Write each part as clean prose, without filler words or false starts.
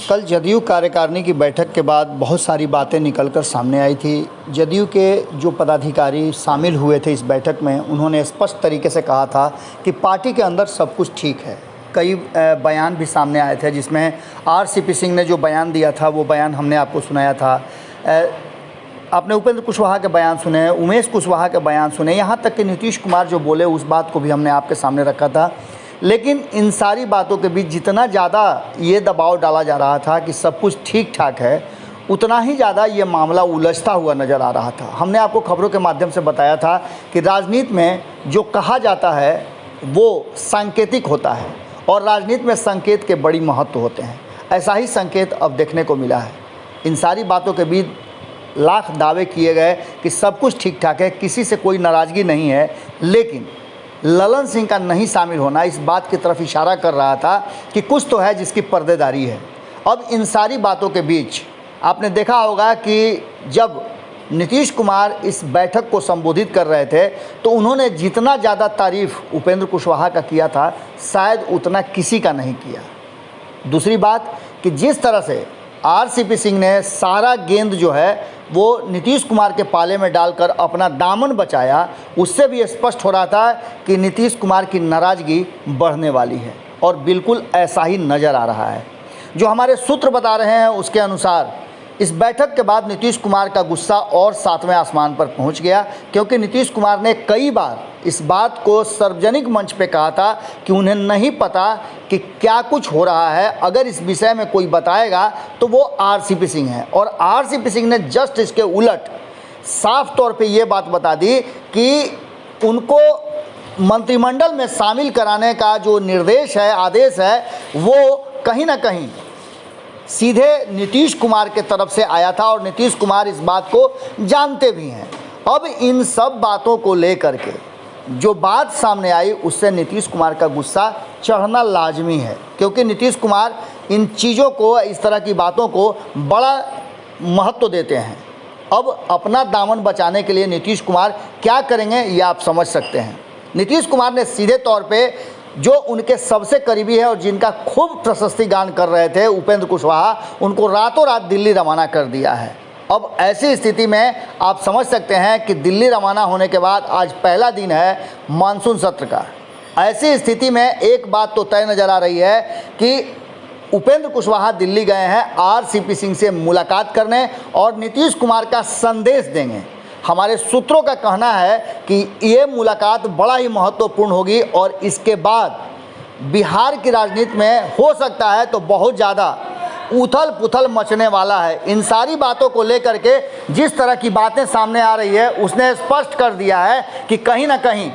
कल जदयू कार्यकारिणी की बैठक के बाद बहुत सारी बातें निकलकर सामने आई थी। जदयू के जो पदाधिकारी शामिल हुए थे इस बैठक में, उन्होंने स्पष्ट तरीके से कहा था कि पार्टी के अंदर सब कुछ ठीक है। कई बयान भी सामने आए थे, जिसमें आरसीपी सिंह ने जो बयान दिया था वो बयान हमने आपको सुनाया था। आपने उपेंद्र कुशवाहा के बयान सुने, उमेश कुशवाहा के बयान सुने, यहाँ तक कि नीतीश कुमार जो बोले उस बात को भी हमने आपके सामने रखा था। लेकिन इन सारी बातों के बीच जितना ज़्यादा ये दबाव डाला जा रहा था कि सब कुछ ठीक ठाक है, उतना ही ज़्यादा ये मामला उलझता हुआ नज़र आ रहा था। हमने आपको खबरों के माध्यम से बताया था कि राजनीति में जो कहा जाता है वो सांकेतिक होता है और राजनीति में संकेत के बड़ी महत्व होते हैं। ऐसा ही संकेत अब देखने को मिला है। इन सारी बातों के बीच लाख दावे किए गए कि सब कुछ ठीक ठाक है, किसी से कोई नाराज़गी नहीं है, लेकिन ललन सिंह का नहीं शामिल होना इस बात की तरफ इशारा कर रहा था कि कुछ तो है जिसकी पर्देदारी है। अब इन सारी बातों के बीच आपने देखा होगा कि जब नीतीश कुमार इस बैठक को संबोधित कर रहे थे तो उन्होंने जितना ज़्यादा तारीफ उपेंद्र कुशवाहा का किया था, शायद उतना किसी का नहीं किया। दूसरी बात कि जिस तरह से आरसीपी सिंह ने सारा गेंद जो है वो नीतीश कुमार के पाले में डालकर अपना दामन बचाया, उससे भी स्पष्ट हो रहा था कि नीतीश कुमार की नाराज़गी बढ़ने वाली है और बिल्कुल ऐसा ही नज़र आ रहा है। जो हमारे सूत्र बता रहे हैं उसके अनुसार इस बैठक के बाद नीतीश कुमार का गुस्सा और 7वें आसमान पर पहुंच गया, क्योंकि नीतीश कुमार ने कई बार इस बात को सार्वजनिक मंच पे कहा था कि उन्हें नहीं पता कि क्या कुछ हो रहा है। अगर इस विषय में कोई बताएगा तो वो आरसीपी सिंह है, और आरसीपी सिंह ने जस्ट इसके उलट साफ तौर पे ये बात बता दी कि उनको मंत्रिमंडल में शामिल कराने का जो निर्देश है, आदेश है, वो कहीं ना कहीं सीधे नीतीश कुमार के तरफ से आया था और नीतीश कुमार इस बात को जानते भी हैं। अब इन सब बातों को लेकर के जो बात सामने आई उससे नीतीश कुमार का गुस्सा चढ़ना लाजमी है, क्योंकि नीतीश कुमार इन चीज़ों को, इस तरह की बातों को बड़ा महत्व देते हैं। अब अपना दामन बचाने के लिए नीतीश कुमार क्या करेंगे ये आप समझ सकते हैं। नीतीश कुमार ने सीधे तौर पे जो उनके सबसे करीबी है और जिनका खूब प्रशस्ति गान कर रहे थे उपेंद्र कुशवाहा, उनको रातों रात दिल्ली रवाना कर दिया है। अब ऐसी स्थिति में आप समझ सकते हैं कि दिल्ली रवाना होने के बाद आज पहला दिन है मानसून सत्र का। ऐसी स्थिति में एक बात तो तय नज़र आ रही है कि उपेंद्र कुशवाहा दिल्ली गए हैं आरसीपी सिंह से मुलाकात करने और नीतीश कुमार का संदेश देंगे। हमारे सूत्रों का कहना है कि ये मुलाकात बड़ा ही महत्वपूर्ण होगी और इसके बाद बिहार की राजनीति में हो सकता है तो बहुत ज़्यादा उथल पुथल मचने वाला है। इन सारी बातों को लेकर के जिस तरह की बातें सामने आ रही है उसने स्पष्ट कर दिया है कि कहीं ना कहीं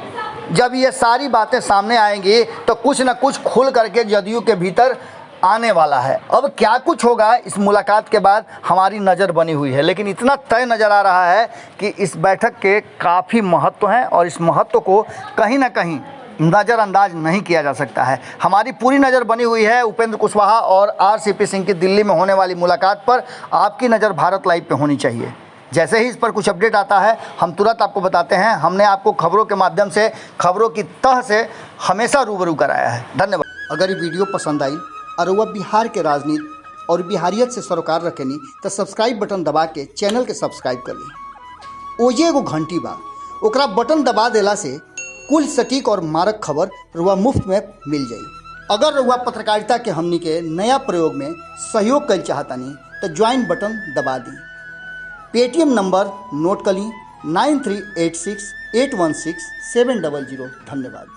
जब ये सारी बातें सामने आएंगी तो कुछ ना कुछ खुल करके जदयू के भीतर आने वाला है। अब क्या कुछ होगा इस मुलाकात के बाद हमारी नज़र बनी हुई है, लेकिन इतना तय नज़र आ रहा है कि इस बैठक के काफ़ी महत्व हैं और इस महत्व को कहीं ना कहीं नज़रअंदाज नहीं किया जा सकता है। हमारी पूरी नज़र बनी हुई है उपेंद्र कुशवाहा और आरसीपी सिंह की दिल्ली में होने वाली मुलाकात पर। आपकी नज़र भारत लाइव पे होनी चाहिए। जैसे ही इस पर कुछ अपडेट आता है हम तुरंत आपको बताते हैं। हमने आपको खबरों के माध्यम से, खबरों की तह से हमेशा रूबरू कराया है। धन्यवाद। अगर ये वीडियो पसंद आई और वह बिहार के राजनीति और बिहारियत से सरोकार रखेनी तो सब्सक्राइब बटन दबा के चैनल के सब्सक्राइब कर ली। ओजे एगो घंटी बा, ओकरा बटन दबा देला से कुल सटीक और मारक खबर रुआ मुफ्त में मिल जाई। अगर रुआ पत्रकारिता के हमनी के नया प्रयोग में सहयोग कर चाहतानी तो ज्वाइन बटन दबा दी। पेटीएम नंबर नोट कर ली 9386816700। धन्यवाद।